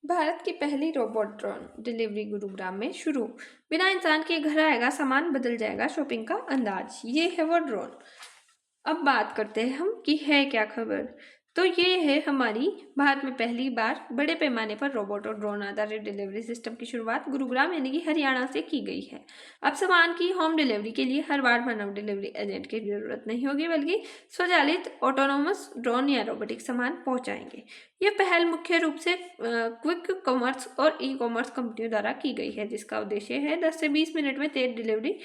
भारत की पहली robot drone delivery Gurugram में शुरू। बिना इंसान के घर आएगा सामान, बदल जाएगा शॉपिंग का अंदाज। ये है वो ड्रोन। अब बात करते हैं हम कि है क्या खबर। तो ये है हमारी भारत में पहली बार बड़े पैमाने पर रोबोट और ड्रोन आधारित डिलीवरी सिस्टम की शुरुआत गुरुग्राम यानी कि हरियाणा से की गई है। अब सामान की होम डिलीवरी के लिए हर बार मानव डिलीवरी एजेंट की जरूरत नहीं होगी, बल्कि स्वचालित ऑटोनोमस ड्रोन या रोबोटिक सामान पहुंचाएंगे। यह पहल मुख्य रूप से क्विक कॉमर्स और ई कॉमर्स कंपनियों द्वारा की गई है, जिसका उद्देश्य है 10 से 20 मिनट में तेज डिलीवरी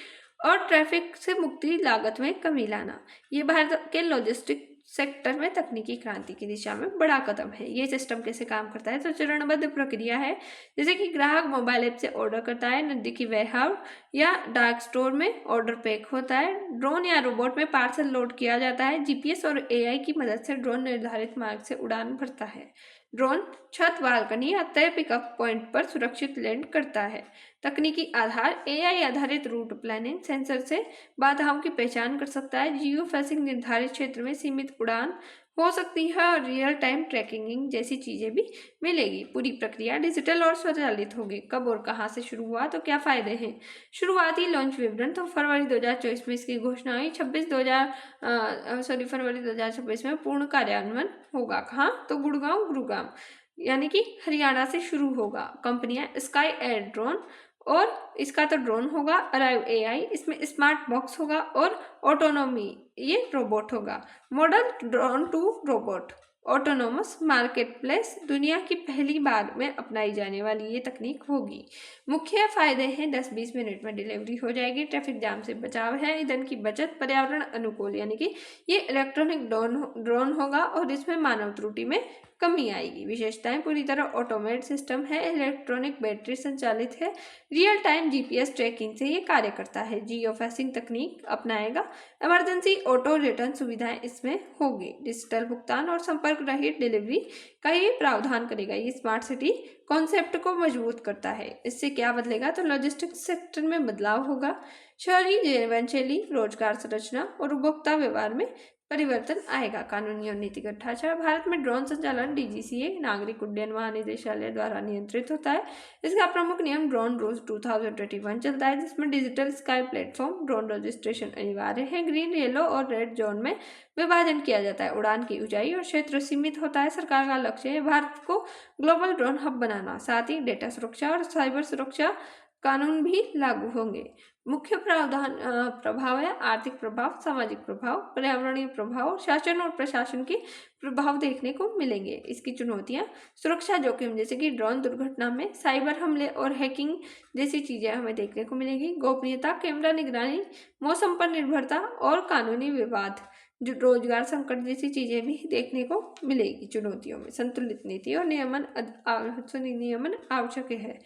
और ट्रैफिक से मुक्ति, लागत में कमी लाना। ये भारत के लॉजिस्टिक सेक्टर में तकनीकी क्रांति की दिशा में बड़ा कदम है। ये सिस्टम कैसे काम करता है, तो चरणबद्ध प्रक्रिया है। जैसे कि ग्राहक मोबाइल ऐप से ऑर्डर करता है, नजदीकी वेयरहाउस या डार्क स्टोर में ऑर्डर पैक होता है, ड्रोन या रोबोट में पार्सल लोड किया जाता है, जीपीएस और एआई की मदद से ड्रोन निर्धारित मार्ग से उड़ान भरता है। ड्रोन छत, बालकनी या तय पिकअप पॉइंट पर सुरक्षित लैंड करता है। तकनीकी आधार एआई आधारित रूट प्लानिंग, सेंसर से बाधाओं की पहचान कर सकता है, जियो फेंसिंग, निर्धारित क्षेत्र में सीमित उड़ान हो सकती है और रियल टाइम ट्रैकिंग जैसी चीजें भी मिलेगी। पूरी प्रक्रिया डिजिटल और स्वचालित होगी। कब और कहां से शुरू हुआ, तो क्या फायदे हैं। शुरुआती लॉन्च विवरण, तो फरवरी 2024 में इसकी घोषणा हुई। फरवरी 2026 में पूर्ण कार्यान्वयन होगा। कहाँ, तो गुरुग्राम यानी कि हरियाणा से शुरू होगा। कंपनियां स्काई एयर ड्रोन, और इसका तो ड्रोन होगा, अराइव एआई, इसमें स्मार्ट बॉक्स होगा, और ऑटोनोमी, ये रोबोट होगा। Model drone to robot autonomous market place, दुनिया की पहली बार में अपनाई जाने वाली ये तकनीक होगी। मुख्य फायदे हैं, 10-20 मिनट में डिलीवरी हो जाएगी, ट्रैफिक जाम से बचाव है, ईंधन की बचत, पर्यावरण अनुकूल, यानी कि ये इलेक्ट्रॉनिक ड्रोन होगा और इसमें मानव त्रुटि में कमी आएगी। विशेषताएं, पूरी तरह ऑटोमेट सिस्टम है, इलेक्ट्रॉनिक बैटरी संचालित है, रियल टाइम जीपीएस ट्रैकिंग से ये कार्य करता है, जियो फेंसिंग तकनीक अपनाएगा, इमरजेंसी ऑटो रिटर्न सुविधाएं इसमें होगी, डिजिटल भुगतान और संपर्क रहित डिलीवरी का ये प्रावधान करेगा। ये स्मार्ट सिटी कॉन्सेप्ट को मजबूत करता है। इससे क्या बदलेगा, तो लॉजिस्टिक्स सेक्टर में बदलाव होगा, शहरी जीवन शैली, रोजगार संरचना और उपभोक्ता व्यवहार में परिवर्तन आएगा। कानूनी और नीतिगत ढांचा, भारत में ड्रोन संचालन डीजीसीए, नागरिक उड्डयन महानिदेशालय द्वारा नियंत्रित होता है। इसका प्रमुख नियम ड्रोन रूल्स 2021 चलता है, जिसमें digital sky platform drone registration अनिवार्य है। ग्रीन, येलो और रेड जोन में विभाजन किया जाता है। उड़ान की ऊंचाई और क्षेत्र सीमित होता है। सरकार का लक्ष्य है भारत को ग्लोबल ड्रोन हब बनाना। साथ ही डेटा सुरक्षा और साइबर सुरक्षा कानून भी लागू होंगे। मुख्य प्रभाव है आर्थिक प्रभाव, सामाजिक प्रभाव, पर्यावरणीय प्रभाव, शासन और प्रशासन के प्रभाव देखने को मिलेंगे। इसकी चुनौतियां, सुरक्षा जोखिम, जैसे कि ड्रोन दुर्घटना में साइबर हमले और हैकिंग जैसी चीजें हमें देखने को मिलेगी। गोपनीयता, कैमरा निगरानी, मौसम पर निर्भरता और कानूनी विवाद, जो रोजगार संकट जैसी चीजें भी देखने को मिलेगी। चुनौतियों में संतुलित नीति और नियमन आवश्यक है।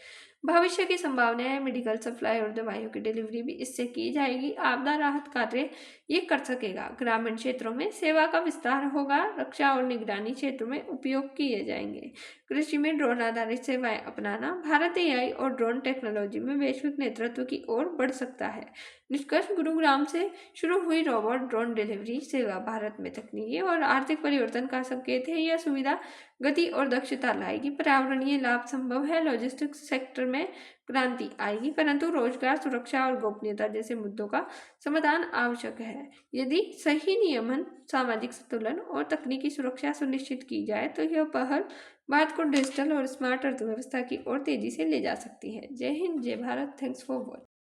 भविष्य की संभावनाएं, मेडिकल सप्लाई और दवाइयों की डिलीवरी भी इससे की जाएगी। आपदा राहत कार्य ये कर सकेगा। ग्रामीण क्षेत्रों में सेवा का विस्तार होगा। रक्षा और निगरानी क्षेत्र में उपयोग किए जाएंगे। कृषि में ड्रोन आधारित सेवाएं अपनाना, भारत एआई और ड्रोन टेक्नोलॉजी में वैश्विक नेतृत्व की ओर बढ़ सकता है। निष्कर्ष, गुरुग्राम से शुरू हुई रोबोट ड्रोन डिलीवरी सेवा भारत में तकनीकी और आर्थिक परिवर्तन का संकेत है। यह सुविधा गति और दक्षता लाएगी, पर्यावरणीय लाभ संभव है, लॉजिस्टिक्स सेक्टर में क्रांति आएगी, परंतु रोजगार, सुरक्षा और गोपनीयता जैसे मुद्दों का समाधान आवश्यक है। यदि सही नियमन, सामाजिक संतुलन और तकनीकी सुरक्षा सुनिश्चित की जाए, तो यह पहल भारत को डिजिटल और स्मार्ट अर्थव्यवस्था की ओर तेजी से ले जा सकती है। जय हिंद, जय भारत। Thanks for watching.